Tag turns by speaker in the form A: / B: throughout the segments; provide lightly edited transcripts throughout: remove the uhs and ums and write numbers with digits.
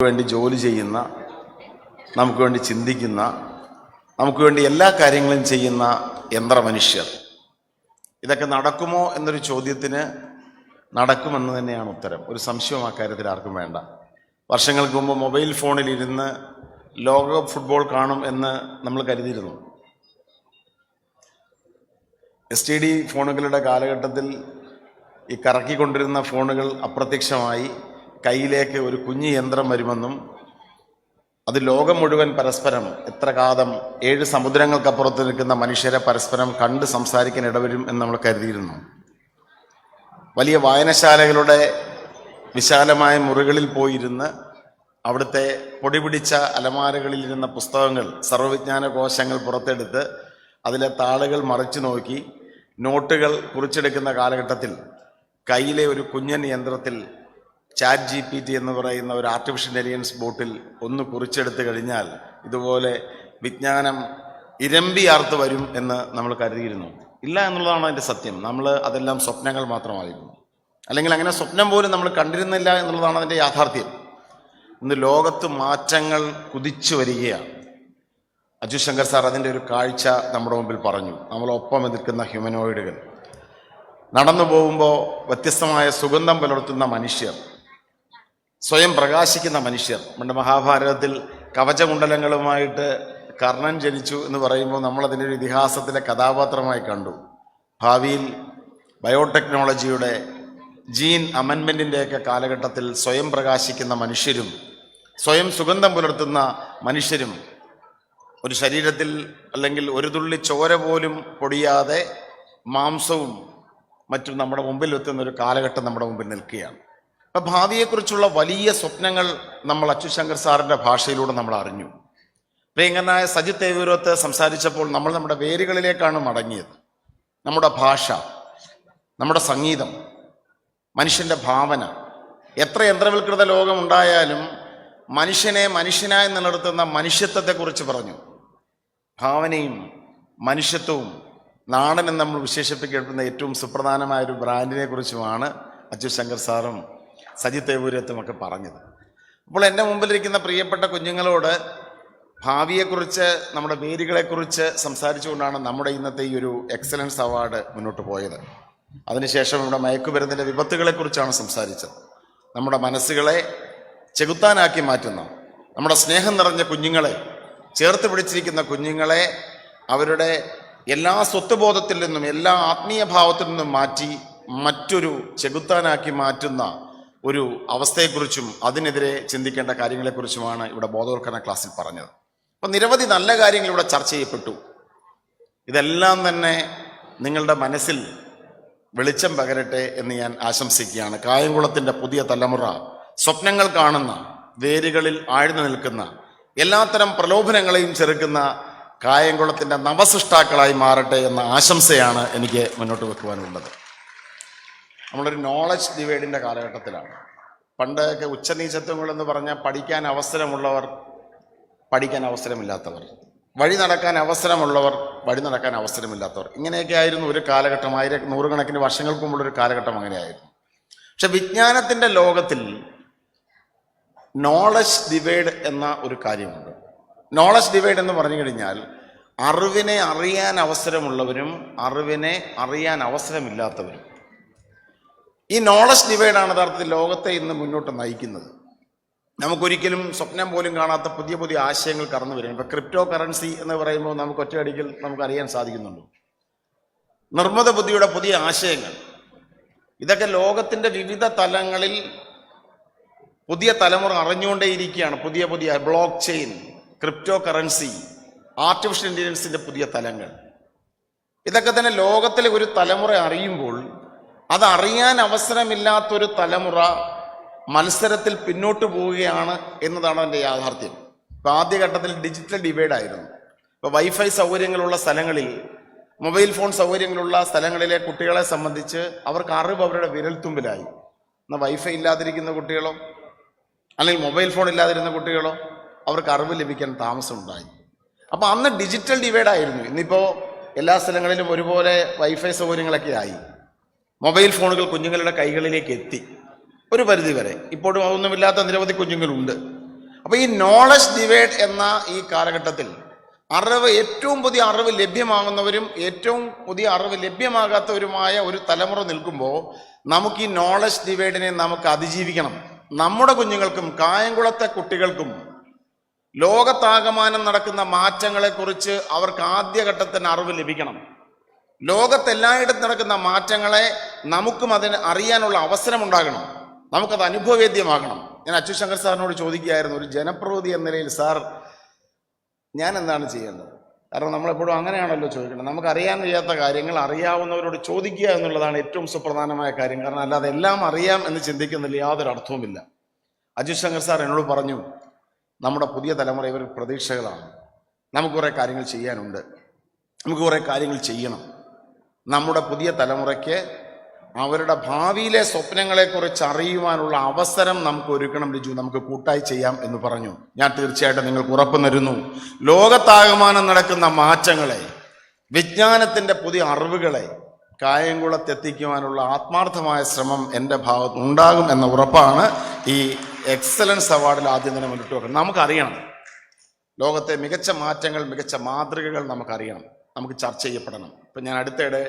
A: വേണ്ടി ജോലി ചെയ്യുന്ന, നമുക്ക് വേണ്ടി ചിന്തിക്കുന്ന, നമുക്ക് വേണ്ടി എല്ലാ കാര്യങ്ങളും ചെയ്യുന്ന യന്ത്രമനുഷ്യർ. ഇതൊക്കെ നടക്കുമോ എന്നൊരു ചോദ്യത്തിന് നടക്കുമെന്ന് തന്നെയാണ് ഉത്തരം. ഒരു സംശയവും ആ കാര്യത്തിൽ ആർക്കും വേണ്ട. വർഷങ്ങൾക്ക് മുമ്പ് മൊബൈൽ ഫോണിൽ ഇരുന്ന് ലോകകപ്പ് ഫുട്ബോൾ കാണും എന്ന് നമ്മൾ കരുതിയിരുന്നു. STD ഫോണുകളുടെ കാലഘട്ടത്തിൽ ഈ കറക്കിക്കൊണ്ടിരുന്ന ഫോണുകൾ അപ്രത്യക്ഷമായി കയ്യിലേക്ക് ഒരു കുഞ്ഞു യന്ത്രം വരുമെന്നും അത് ലോകം മുഴുവൻ പരസ്പരം എത്ര കാലം 7 സമുദ്രങ്ങൾക്കപ്പുറത്ത് നിൽക്കുന്ന മനുഷ്യരെ പരസ്പരം കണ്ട് സംസാരിക്കാൻ ഇടവരും എന്ന് നമ്മൾ കരുതിയിരുന്നു. വലിയ വായനശാലകളുടെ വിശാലമായ മുറികളിൽ പോയിരുന്ന് അവിടുത്തെ പൊടിപിടിച്ച അലമാരകളിലിരുന്ന പുസ്തകങ്ങൾ, സർവ്വവിജ്ഞാന കോശങ്ങൾ പുറത്തെടുത്ത് അതിലെ താളുകൾ മറിച്ചു നോക്കി നോട്ടുകൾ കുറിച്ചെടുക്കുന്ന കാലഘട്ടത്തിൽ കയ്യിലെ ഒരു കുഞ്ഞൻ യന്ത്രത്തിൽ ChatGPT എന്ന് പറയുന്ന ഒരു ആർട്ടിഫിഷ്യൽ ഇന്റലിജൻസ് ബോട്ടിൽ ഒന്ന് കുറിച്ചെടുത്ത് കഴിഞ്ഞാൽ ഇതുപോലെ വിജ്ഞാനം ഇരമ്പിയാർത്ത് വരും എന്ന് നമ്മൾ കരുതിയിരുന്നു. ഇല്ല എന്നുള്ളതാണ് അതിൻ്റെ സത്യം. നമ്മൾ അതെല്ലാം സ്വപ്നങ്ങൾ മാത്രമായിരുന്നു, അല്ലെങ്കിൽ അങ്ങനെ സ്വപ്നം പോലും നമ്മൾ കണ്ടിരുന്നില്ല എന്നുള്ളതാണ് അതിൻ്റെ യാഥാർത്ഥ്യം. ഇന്ന് ലോകത്ത് മാറ്റങ്ങൾ കുതിച്ചു വരികയാണ്. അജു ശങ്കർ സാർ അതിൻ്റെ ഒരു കാഴ്ച നമ്മുടെ മുമ്പിൽ പറഞ്ഞു. നമ്മളൊപ്പം നിൽക്കുന്ന ഹ്യൂമനോയിഡുകൾ, നടന്നു പോകുമ്പോൾ വ്യത്യസ്തമായ സുഗന്ധം പുലർത്തുന്ന മനുഷ്യർ, സ്വയം പ്രകാശിക്കുന്ന മനുഷ്യർ. പണ്ട് മഹാഭാരതത്തിൽ കവചകുണ്ടലങ്ങളുമായിട്ട് കർണൻ ജനിച്ചു എന്ന് പറയുമ്പോൾ നമ്മളതിൻ്റെ ഒരു ഇതിഹാസത്തിലെ കഥാപാത്രമായി കണ്ടു. ഭാവിയിൽ ബയോടെക്നോളജിയുടെ ജീൻ അമെൻമെൻറ്റിൻ്റെയൊക്കെ കാലഘട്ടത്തിൽ സ്വയം പ്രകാശിക്കുന്ന മനുഷ്യരും സ്വയം സുഗന്ധം പുലർത്തുന്ന മനുഷ്യരും ഒരു ശരീരത്തിൽ അല്ലെങ്കിൽ ഒരു തുള്ളി ചോര പോലും പൊടിയാതെ മാംസവും മറ്റും നമ്മുടെ മുമ്പിൽ എത്തുന്ന ഒരു കാലഘട്ടം നമ്മുടെ മുമ്പിൽ നിൽക്കുകയാണ്. അപ്പം ഭാവിയെക്കുറിച്ചുള്ള വലിയ സ്വപ്നങ്ങൾ നമ്മൾ അച്ചു ശങ്കർ സാറിൻ്റെ ഭാഷയിലൂടെ നമ്മൾ അറിഞ്ഞു. പ്രിയങ്കരനായ സജിത് തേവൂരത്ത് സംസാരിച്ചപ്പോൾ നമ്മൾ നമ്മുടെ വേരുകളിലേക്കാണ് മടങ്ങിയത്. നമ്മുടെ ഭാഷ, നമ്മുടെ സംഗീതം, മനുഷ്യൻ്റെ ഭാവന. എത്ര യന്ത്രവൽകൃത ലോകമുണ്ടായാലും മനുഷ്യനെ മനുഷ്യനായി നിലനിർത്തുന്ന മനുഷ്യത്വത്തെക്കുറിച്ച് പറഞ്ഞു. ഭാവനയും മനുഷ്യത്വവും നാടനെന്ന് നമ്മൾ വിശേഷിപ്പിക്കപ്പെടുന്ന ഏറ്റവും സുപ്രധാനമായൊരു ബ്രാൻഡിനെ കുറിച്ചുമാണ് അച്ചു ശങ്കർ സാറും സജിത് തേവൂരത്തും ഒക്കെ പറഞ്ഞത്. അപ്പോൾ എൻ്റെ മുമ്പിലിരിക്കുന്ന പ്രിയപ്പെട്ട കുഞ്ഞുങ്ങളോട് ഭാവിയെക്കുറിച്ച്, നമ്മുടെ വേരുകളെക്കുറിച്ച് സംസാരിച്ചുകൊണ്ടാണ് നമ്മുടെ ഇന്നത്തെ ഈ ഒരു എക്സലൻസ് അവാർഡ് മുന്നോട്ട് പോയത്. അതിനുശേഷം ഇവിടെ മയക്കുമരുന്നിൻ്റെ വിപത്തുകളെക്കുറിച്ചാണ് സംസാരിച്ചത്. നമ്മുടെ മനസ്സുകളെ ചെകുത്താനാക്കി മാറ്റുന്ന, നമ്മുടെ സ്നേഹം നിറഞ്ഞ കുഞ്ഞുങ്ങളെ, ചേർത്ത് പിടിച്ചിരിക്കുന്ന കുഞ്ഞുങ്ങളെ അവരുടെ എല്ലാ സ്വത്വബോധത്തിൽ നിന്നും, എല്ലാ ആത്മീയ ഭാവത്തിൽ നിന്നും മാറ്റി മറ്റൊരു ചെകുത്താനാക്കി മാറ്റുന്ന ഒരു അവസ്ഥയെക്കുറിച്ചും അതിനെതിരെ ചിന്തിക്കേണ്ട കാര്യങ്ങളെക്കുറിച്ചുമാണ് ഇവിടെ ബോധവൽക്കരണ ക്ലാസ്സിൽ പറഞ്ഞത്. അപ്പം നിരവധി നല്ല കാര്യങ്ങൾ ഇവിടെ ചർച്ച ചെയ്യപ്പെട്ടു. ഇതെല്ലാം തന്നെ നിങ്ങളുടെ മനസ്സിൽ വെളിച്ചം പകരട്ടെ എന്ന് ഞാൻ ആശംസിക്കുകയാണ്. കായംകുളത്തിൻ്റെ പുതിയ തലമുറ സ്വപ്നങ്ങൾ കാണുന്ന, വേരുകളിൽ ആഴ്ന്നു നിൽക്കുന്ന, എല്ലാത്തരം പ്രലോഭനങ്ങളെയും ചെറുക്കുന്ന കായംകുളത്തിൻ്റെ നവസൃഷ്ടാക്കളായി മാറട്ടെ എന്ന ആശംസയാണ് എനിക്ക് മുന്നോട്ട് വെക്കുവാനുള്ളത്. നമ്മളൊരു നോളജ് ഡിവൈഡിൻ്റെ കാലഘട്ടത്തിലാണ്. പണ്ടൊക്കെ ഉച്ചനീചത്വങ്ങൾ എന്ന് പറഞ്ഞാൽ പഠിക്കാൻ അവസരമുള്ളവർ, പഠിക്കാൻ അവസരമില്ലാത്തവർ, വഴി നടക്കാൻ അവസരമുള്ളവർ, വഴി നടക്കാൻ അവസരമില്ലാത്തവർ, ഇങ്ങനെയൊക്കെ ആയിരുന്നു ഒരു കാലഘട്ടം. നൂറുകണക്കിന് വർഷങ്ങൾക്ക് മുമ്പുള്ളൊരു കാലഘട്ടം അങ്ങനെയായിരുന്നു. പക്ഷെ വിജ്ഞാനത്തിൻ്റെ ലോകത്തിൽ നോളജ് ഡിവൈഡ് എന്ന ഒരു കാര്യമുണ്ട്. നോളജ് ഡിവൈഡ് എന്ന് പറഞ്ഞു കഴിഞ്ഞാൽ അറിവിനെ അറിയാൻ അവസരമുള്ളവരും അറിവിനെ അറിയാൻ അവസരമില്ലാത്തവരും. ഈ നോളജ് ഡിവൈഡാണ് യഥാർത്ഥത്തിൽ ലോകത്തെ ഇന്ന് മുന്നോട്ട് നയിക്കുന്നത്. നമുക്കൊരിക്കലും സ്വപ്നം പോലും കാണാത്ത പുതിയ പുതിയ ആശയങ്ങൾ കടന്നു വരും. ഇപ്പം ക്രിപ്റ്റോ കറൻസി എന്ന് പറയുമ്പോൾ നമുക്ക് ഒറ്റയടിക്കൽ നമുക്കറിയാൻ സാധിക്കുന്നുണ്ട്. നിർമ്മിത ബുദ്ധിയുടെ പുതിയ ആശയങ്ങൾ, ഇതൊക്കെ ലോകത്തിൻ്റെ വിവിധ തലങ്ങളിൽ പുതിയ തലമുറ അറിഞ്ഞുകൊണ്ടേയിരിക്കുകയാണ്. പുതിയ പുതിയ blockchain, cryptocurrency, artificial ഇൻ്റലിജൻസിൻ്റെ പുതിയ തലങ്ങൾ, ഇതൊക്കെ തന്നെ ലോകത്തിലെ ഒരു തലമുറ അറിയുമ്പോൾ അതറിയാൻ അവസരമില്ലാത്തൊരു തലമുറ മത്സരത്തിൽ പിന്നോട്ട് പോവുകയാണ് എന്നതാണ് അതിൻ്റെ യാഥാർത്ഥ്യം. ഇപ്പോൾ ആദ്യഘട്ടത്തിൽ ഡിജിറ്റൽ ഡിവൈഡായിരുന്നു. ഇപ്പോൾ വൈഫൈ സൗകര്യങ്ങളുള്ള സ്ഥലങ്ങളിൽ, മൊബൈൽ ഫോൺ സൗകര്യങ്ങളുള്ള സ്ഥലങ്ങളിലെ കുട്ടികളെ സംബന്ധിച്ച് അവർക്ക് അറിവ് അവരുടെ വിരൽത്തുമ്പിലായി. എന്നാൽ വൈഫൈ ഇല്ലാതിരിക്കുന്ന കുട്ടികളോ അല്ലെങ്കിൽ മൊബൈൽ ഫോൺ ഇല്ലാതിരുന്ന കുട്ടികളോ അവർക്ക് അറിവ് ലഭിക്കാൻ താമസമുണ്ടായി. അപ്പോൾ അന്ന് ഡിജിറ്റൽ ഡിവൈഡായിരുന്നു. ഇന്നിപ്പോൾ എല്ലാ സ്ഥലങ്ങളിലും ഒരുപോലെ വൈഫൈ സൗകര്യങ്ങളൊക്കെ ആയി. മൊബൈൽ ഫോണുകൾ കുഞ്ഞുങ്ങളുടെ കൈകളിലേക്ക് എത്തി ഒരു പരിധി വരെ. ഇപ്പോഴും അതൊന്നുമില്ലാത്ത നിരവധി കുഞ്ഞുങ്ങളുണ്ട്. അപ്പോൾ ഈ നോളജ് ഡിവൈഡ് എന്ന ഈ കാലഘട്ടത്തിൽ ഏറ്റവും പുതിയ അറിവ് ലഭ്യമാകുന്നവരും ഏറ്റവും പുതിയ അറിവ് ലഭ്യമാകാത്തവരുമായ ഒരു തലമുറ നിൽക്കുമ്പോൾ നമുക്ക് ഈ നോളജ് ഡിവൈഡിനെ നമുക്ക് അതിജീവിക്കണം. നമ്മുടെ കുഞ്ഞുങ്ങൾക്കും കായംകുളത്തെ കുട്ടികൾക്കും ലോകത്താകമാനം നടക്കുന്ന മാറ്റങ്ങളെക്കുറിച്ച് അവർക്ക് ആദ്യഘട്ടത്തിന് അറിവ് ലഭിക്കണം. ലോകത്തെല്ലായിടത്തും നടക്കുന്ന മാറ്റങ്ങളെ നമുക്കും അതിന് അറിയാനുള്ള അവസരമുണ്ടാകണം. നമുക്കത് അനുഭവവേദ്യമാകണം. ഞാൻ അച്ചു ശങ്കർ സാറിനോട് ചോദിക്കുകയായിരുന്നു, ഒരു ജനപ്രതിനിധി എന്ന നിലയിൽ, സാർ ഞാൻ എന്താണ് ചെയ്യേണ്ടത്? കാരണം നമ്മളെപ്പോഴും അങ്ങനെയാണല്ലോ ചോദിക്കുന്നത്. നമുക്ക് അറിയാൻ കഴിയാത്ത കാര്യങ്ങൾ അറിയാവുന്നവരോട് ചോദിക്കുക എന്നുള്ളതാണ് ഏറ്റവും സുപ്രധാനമായ കാര്യം. കാരണം അല്ലാതെ എല്ലാം അറിയാം എന്ന് ചിന്തിക്കുന്നതിൽ യാതൊരു അർത്ഥവുമില്ല. അച്ചു ശങ്കർ സാർ എന്നോട് പറഞ്ഞു, നമ്മുടെ പുതിയ തലമുറ ഇവർ പ്രതീക്ഷകളാണ്. നമുക്ക് കുറേ കാര്യങ്ങൾ ചെയ്യാനുണ്ട്, നമുക്ക് കുറേ കാര്യങ്ങൾ ചെയ്യണം. നമ്മുടെ പുതിയ തലമുറയ്ക്ക് അവരുടെ ഭാവിയിലെ സ്വപ്നങ്ങളെക്കുറിച്ച് അറിയുവാനുള്ള അവസരം നമുക്ക് ഒരുക്കണം ലിജു, നമുക്ക് കൂട്ടായി ചെയ്യാം എന്ന് പറഞ്ഞു. ഞാൻ തീർച്ചയായിട്ടും നിങ്ങൾക്ക് ഉറപ്പ് തരുന്നു, ലോകത്താകമാനം നടക്കുന്ന മാറ്റങ്ങളെ, വിജ്ഞാനത്തിൻ്റെ പുതിയ അറിവുകളെ കായംകുളത്തെത്തിക്കുവാനുള്ള ആത്മാർത്ഥമായ ശ്രമം എൻ്റെ ഭാഗത്ത് ഉണ്ടാകും എന്ന ഉറപ്പാണ് ഈ എക്സലൻസ് അവാർഡിൽ ആദ്യം തന്നെ മുന്നിട്ട് വെക്കുന്നത്. നമുക്കറിയണം ലോകത്തെ മികച്ച മാറ്റങ്ങൾ, മികച്ച മാതൃകകൾ നമുക്കറിയണം, നമുക്ക് ചർച്ച ചെയ്യപ്പെടണം. ഇപ്പം ഞാൻ അടുത്തിടെ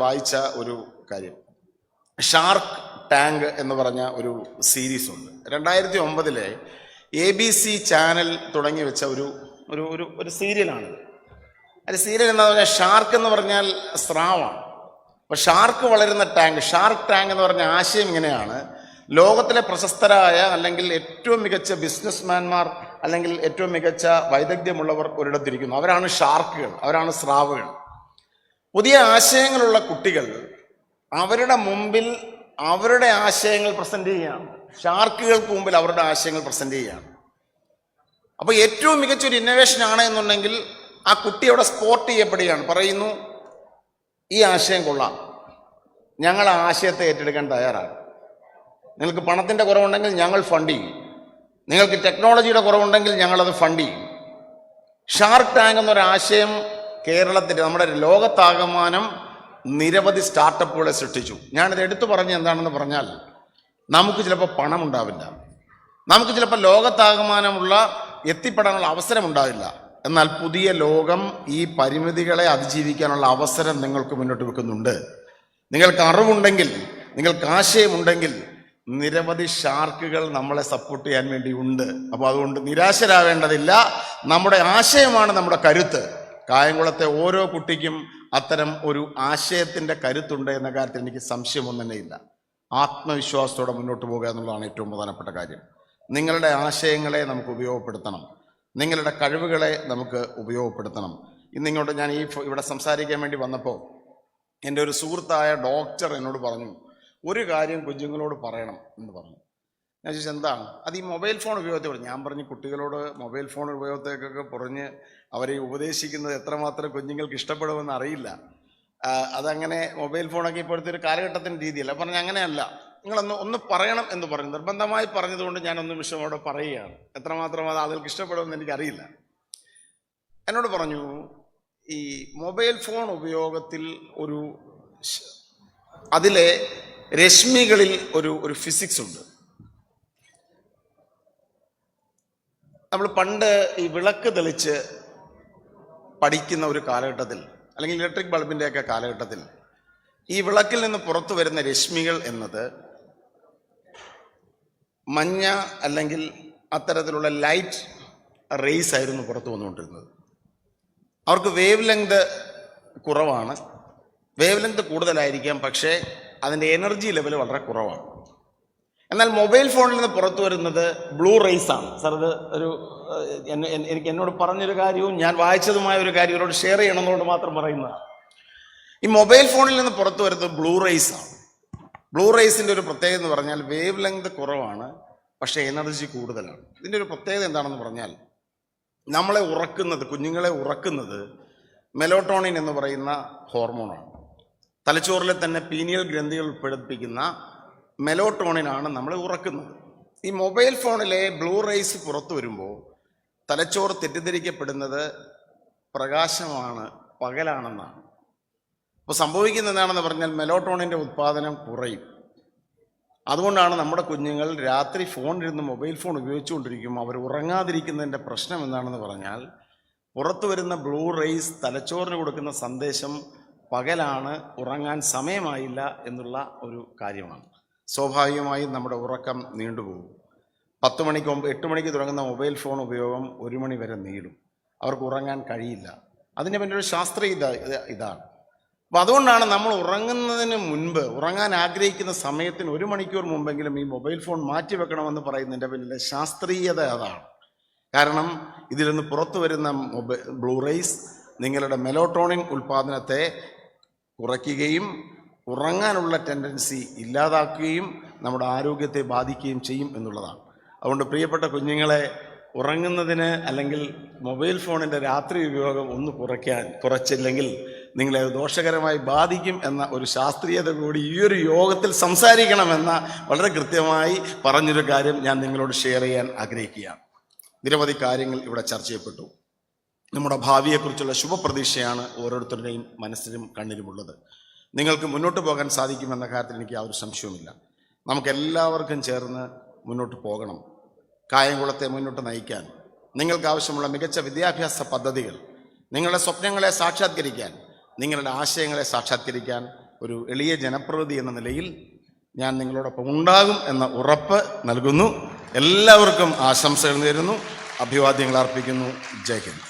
A: വായിച്ച ഒരു കാര്യം, ഷാർക്ക് ടാങ്ക് എന്ന് പറഞ്ഞ ഒരു സീരീസ് ഉണ്ട്. 2009 ABC ചാനൽ തുടങ്ങി വെച്ച ഒരു സീരിയലാണ്. അത് സീരിയൽ എന്താ പറഞ്ഞാൽ, ഷാർക്ക് എന്ന് പറഞ്ഞാൽ സ്രാവാണ്. അപ്പോൾ ഷാർക്ക് വളരുന്ന ടാങ്ക്, ഷാർക്ക് ടാങ്ക് എന്ന് പറഞ്ഞ ആശയം ഇങ്ങനെയാണ്: ലോകത്തിലെ പ്രശസ്തരായ അല്ലെങ്കിൽ ഏറ്റവും മികച്ച ബിസിനസ്മാൻമാർ അല്ലെങ്കിൽ ഏറ്റവും മികച്ച വൈദഗ്ധ്യമുള്ളവർ ഒരിടത്തിരിക്കുന്നു. അവരാണ് ഷാർക്കുകൾ, അവരാണ് സ്രാവുകൾ. പുതിയ ആശയങ്ങളുള്ള കുട്ടികൾ അവരുടെ മുമ്പിൽ അവരുടെ ആശയങ്ങൾ പ്രസന്റ് ചെയ്യുകയാണ്, ഷാർക്കുകൾക്ക് മുമ്പിൽ അവരുടെ ആശയങ്ങൾ പ്രസന്റ് ചെയ്യുകയാണ്. അപ്പോൾ ഏറ്റവും മികച്ചൊരു ഇന്നോവേഷൻ ആണ് എന്നുണ്ടെങ്കിൽ ആ കുട്ടി അവിടെ സ്പോട്ട് ചെയ്യപ്പെടുകയാണ്. പറയുന്നു, ഈ ആശയം കൊള്ളാം, ഞങ്ങൾ ആ ആശയത്തെ ഏറ്റെടുക്കാൻ തയ്യാറാണ്. നിങ്ങൾക്ക് പണത്തിൻ്റെ കുറവുണ്ടെങ്കിൽ ഞങ്ങൾ ഫണ്ട് ചെയ്യും, നിങ്ങൾക്ക് ടെക്നോളജിയുടെ കുറവുണ്ടെങ്കിൽ ഞങ്ങളത് ഫണ്ട് ചെയ്യും. ഷാർക്ക് ടാങ്ക് എന്നൊരാശയം കേരളത്തിൽ, നമ്മുടെ ലോകത്താകമാനം നിരവധി സ്റ്റാർട്ടപ്പുകളെ സൃഷ്ടിച്ചു. ഞാനിത് എടുത്തു പറഞ്ഞ എന്താണെന്ന് പറഞ്ഞാൽ, നമുക്ക് ചിലപ്പോൾ പണം ഉണ്ടാവില്ല, നമുക്ക് ചിലപ്പോൾ ലോകത്താകമാനമുള്ള എത്തിപ്പെടാനുള്ള അവസരം ഉണ്ടാവില്ല. എന്നാൽ പുതിയ ലോകം ഈ പരിമിതികളെ അതിജീവിക്കാനുള്ള അവസരം നിങ്ങൾക്ക് മുന്നോട്ട് വെക്കുന്നുണ്ട്. നിങ്ങൾക്ക് അറിവുണ്ടെങ്കിൽ, നിങ്ങൾക്ക് ആശയമുണ്ടെങ്കിൽ നിരവധി ഷാർക്കുകൾ നമ്മളെ സപ്പോർട്ട് ചെയ്യാൻ വേണ്ടി ഉണ്ട്. അപ്പോൾ അതുകൊണ്ട് നിരാശരാവേണ്ടതില്ല. നമ്മുടെ ആശയമാണ് നമ്മുടെ കരുത്ത്. കായംകുളത്തെ ഓരോ കുട്ടിക്കും അത്തരം ഒരു ആശയത്തിൻ്റെ കരുത്തുണ്ട് എന്ന കാര്യത്തിൽ എനിക്ക് സംശയമൊന്നും തന്നെയില്ല. ആത്മവിശ്വാസത്തോടെ മുന്നോട്ട് പോകുക എന്നുള്ളതാണ് ഏറ്റവും പ്രധാനപ്പെട്ട കാര്യം. നിങ്ങളുടെ ആശയങ്ങളെ നമുക്ക് ഉപയോഗപ്പെടുത്തണം, നിങ്ങളുടെ കഴിവുകളെ നമുക്ക് ഉപയോഗപ്പെടുത്തണം. ഇന്നിങ്ങോട്ട് ഞാൻ ഇവിടെ സംസാരിക്കാൻ വേണ്ടി വന്നപ്പോൾ എൻ്റെ ഒരു സുഹൃത്തായ ഡോക്ടർ എന്നോട് പറഞ്ഞു, ഒരു കാര്യം കുഞ്ഞുങ്ങളോട് പറയണം എന്ന് പറഞ്ഞു. ഞാൻ ചോദിച്ചു, എന്താണ്? അത് ഈ മൊബൈൽ ഫോൺ ഉപയോഗത്തെ പറഞ്ഞു. ഞാൻ പറഞ്ഞു, കുട്ടികളോട് മൊബൈൽ ഫോൺ ഉപയോഗത്തെക്കൊക്കെ പറഞ്ഞ് അവരെ ഉപദേശിക്കുന്നത് എത്രമാത്രം കുഞ്ഞുങ്ങൾക്ക് ഇഷ്ടപ്പെടുമെന്ന് അറിയില്ല. അതങ്ങനെ മൊബൈൽ ഫോണൊക്കെ ഇപ്പോഴത്തെ ഒരു കാലഘട്ടത്തിൻ്റെ രീതിയല്ല. പറഞ്ഞു, അങ്ങനെയല്ല, നിങ്ങളൊന്ന് പറയണം എന്ന് പറഞ്ഞു. നിർബന്ധമായി പറഞ്ഞതുകൊണ്ട് ഞാനൊന്ന് വിഷയമോടെ പറയുകയാണ്. എത്രമാത്രം അത് ആളുകൾക്ക് ഇഷ്ടപ്പെടുമെന്ന് എനിക്കറിയില്ല. എന്നോട് പറഞ്ഞു, ഈ മൊബൈൽ ഫോൺ ഉപയോഗത്തിൽ അതിലെ രശ്മികളിൽ ഒരു ഫിസിക്സ് ഉണ്ട്. നമ്മൾ പണ്ട് ഈ വിളക്ക് തെളിച്ച് പഠിക്കുന്ന ഒരു കാലഘട്ടത്തിൽ, അല്ലെങ്കിൽ ഇലക്ട്രിക് ബൾബിൻ്റെയൊക്കെ കാലഘട്ടത്തിൽ, ഈ വിളക്കിൽ നിന്ന് പുറത്തു വരുന്ന രശ്മികൾ എന്നത് മഞ്ഞ അല്ലെങ്കിൽ അത്തരത്തിലുള്ള ലൈറ്റ് റേസ് ആയിരുന്നു പുറത്തു വന്നുകൊണ്ടിരുന്നത്. അവർക്ക് വേവ് ലെങ്ത് കുറവാണ്, വേവ് ലെങ്ത് കൂടുതലായിരിക്കാം, പക്ഷേ അതിൻ്റെ എനർജി ലെവൽ വളരെ കുറവാണ്. എന്നാൽ മൊബൈൽ ഫോണിൽ നിന്ന് പുറത്തു വരുന്നത് ബ്ലൂ റേസ് ആണ്. സാർ, ഇത് എനിക്ക് എന്നോട് പറഞ്ഞൊരു കാര്യവും ഞാൻ വായിച്ചതുമായ ഒരു കാര്യം ഇവരോട് ഷെയർ ചെയ്യണമെന്നുകൊണ്ട് മാത്രം പറയുന്നതാണ്. ഈ മൊബൈൽ ഫോണിൽ നിന്ന് പുറത്തു വരുന്നത് ബ്ലൂ റേസ് ആണ്. ബ്ലൂ റേസിൻ്റെ ഒരു പ്രത്യേകത എന്ന് പറഞ്ഞാൽ വേവ് ലെങ്ത് കുറവാണ്, പക്ഷേ എനർജി കൂടുതലാണ്. ഇതിൻ്റെ ഒരു പ്രത്യേകത എന്താണെന്ന് പറഞ്ഞാൽ, നമ്മളെ ഉറക്കുന്നത്, കുഞ്ഞുങ്ങളെ ഉറക്കുന്നത് മെലോട്ടോണിൻ എന്ന് പറയുന്ന ഹോർമോണാണ്. തലച്ചോറിലെ തന്നെ പീനിയൽ ഗ്രന്ഥികൾ ഉൾപ്പെടുത്തിപ്പിക്കുന്ന മെലോട്ടോണിനാണ് നമ്മളെ ഉറക്കുന്നത്. ഈ മൊബൈൽ ഫോണിലെ ബ്ലൂ റേസ് പുറത്തു വരുമ്പോൾ തലച്ചോറ് തെറ്റിദ്ധരിക്കപ്പെടുന്നത് പ്രകാശമാണ്, പകലാണെന്നാണ്. അപ്പോൾ സംഭവിക്കുന്നത് എന്താണെന്ന് പറഞ്ഞാൽ മെലോട്ടോണിൻ്റെ ഉത്പാദനം കുറയും. അതുകൊണ്ടാണ് നമ്മുടെ കുഞ്ഞുങ്ങൾ രാത്രി ഫോണിലിരുന്ന് മൊബൈൽ ഫോൺ ഉപയോഗിച്ചുകൊണ്ടിരിക്കുമ്പോൾ അവർ ഉറങ്ങാതിരിക്കുന്നതിൻ്റെ പ്രശ്നം എന്താണെന്ന് പറഞ്ഞാൽ, പുറത്തു വരുന്ന ബ്ലൂ റേസ് തലച്ചോറിന് കൊടുക്കുന്ന സന്ദേശം പകലാണ്, ഉറങ്ങാൻ സമയമായില്ല എന്നുള്ള ഒരു കാര്യമാണ്. സ്വാഭാവികമായും നമ്മുടെ ഉറക്കം നീണ്ടുപോകും. 10 മണിക്ക് 8 മണിക്ക് തുടങ്ങുന്ന മൊബൈൽ ഫോൺ ഉപയോഗം 1 മണി വരെ നീളും. അവർക്ക് ഉറങ്ങാൻ കഴിയില്ല. അതിൻ്റെ പിന്നിൽ ഒരു ശാസ്ത്രീയ ഇതാണ്. അപ്പോൾ അതുകൊണ്ടാണ് നമ്മൾ ഉറങ്ങുന്നതിന് മുൻപ്, ഉറങ്ങാൻ ആഗ്രഹിക്കുന്ന സമയത്തിന് 1 മണിക്കൂർ മുമ്പെങ്കിലും ഈ മൊബൈൽ ഫോൺ മാറ്റിവെക്കണമെന്ന് പറയുന്നതിൻ്റെ പിന്നിലെ ശാസ്ത്രീയത അതാണ്. കാരണം ഇതിൽ നിന്ന് പുറത്തു വരുന്ന ബ്ലൂ റേസ് നിങ്ങളുടെ മെലോട്ടോണിൻ ഉൽപ്പാദനത്തെ കുറയ്ക്കുകയും ഉറങ്ങാനുള്ള ടെൻഡൻസി ഇല്ലാതാക്കുകയും നമ്മുടെ ആരോഗ്യത്തെ ബാധിക്കുകയും ചെയ്യും എന്നുള്ളതാണ്. അതുകൊണ്ട് പ്രിയപ്പെട്ട കുഞ്ഞുങ്ങളെ, ഉറങ്ങുന്നതിന് അല്ലെങ്കിൽ മൊബൈൽ ഫോണിൻ്റെ രാത്രി ഉപയോഗം ഒന്ന് കുറച്ചില്ലെങ്കിൽ നിങ്ങളെ ദോഷകരമായി ബാധിക്കും എന്ന ഒരു ശാസ്ത്രീയത കൂടി ഈ ഒരു യോഗത്തിൽ സംസാരിക്കണമെന്ന വളരെ കൃത്യമായി പറഞ്ഞൊരു കാര്യം ഞാൻ നിങ്ങളോട് ഷെയർ ചെയ്യാൻ ആഗ്രഹിക്കുകയാണ്. നിരവധി കാര്യങ്ങൾ ഇവിടെ ചർച്ച ചെയ്യപ്പെട്ടു. നമ്മുടെ ഭാവിയെക്കുറിച്ചുള്ള ശുഭപ്രതീക്ഷയാണ് ഓരോരുത്തരുടെയും മനസ്സിലും കണ്ണിലുമുള്ളത്. നിങ്ങൾക്ക് മുന്നോട്ട് പോകാൻ സാധിക്കുമെന്ന കാര്യത്തിൽ എനിക്ക് യാതൊരു സംശയവുമില്ല. നമുക്കെല്ലാവർക്കും ചേർന്ന് മുന്നോട്ട് പോകണം. കായംകുളത്തെ മുന്നോട്ട് നയിക്കാൻ നിങ്ങൾക്ക് ആവശ്യമുള്ള മികച്ച വിദ്യാഭ്യാസ പദ്ധതികൾ, നിങ്ങളുടെ സ്വപ്നങ്ങളെ സാക്ഷാത്കരിക്കാൻ, നിങ്ങളുടെ ആശയങ്ങളെ സാക്ഷാത്കരിക്കാൻ ഒരു എളിയ ജനപ്രതിനിധി എന്ന നിലയിൽ ഞാൻ നിങ്ങളോടൊപ്പം ഉണ്ടാകും എന്ന ഉറപ്പ് നൽകുന്നു. എല്ലാവർക്കും ആശംസകൾ നേരുന്നു, അഭിവാദ്യങ്ങൾ അർപ്പിക്കുന്നു. ജയ് ഹിന്ദ്.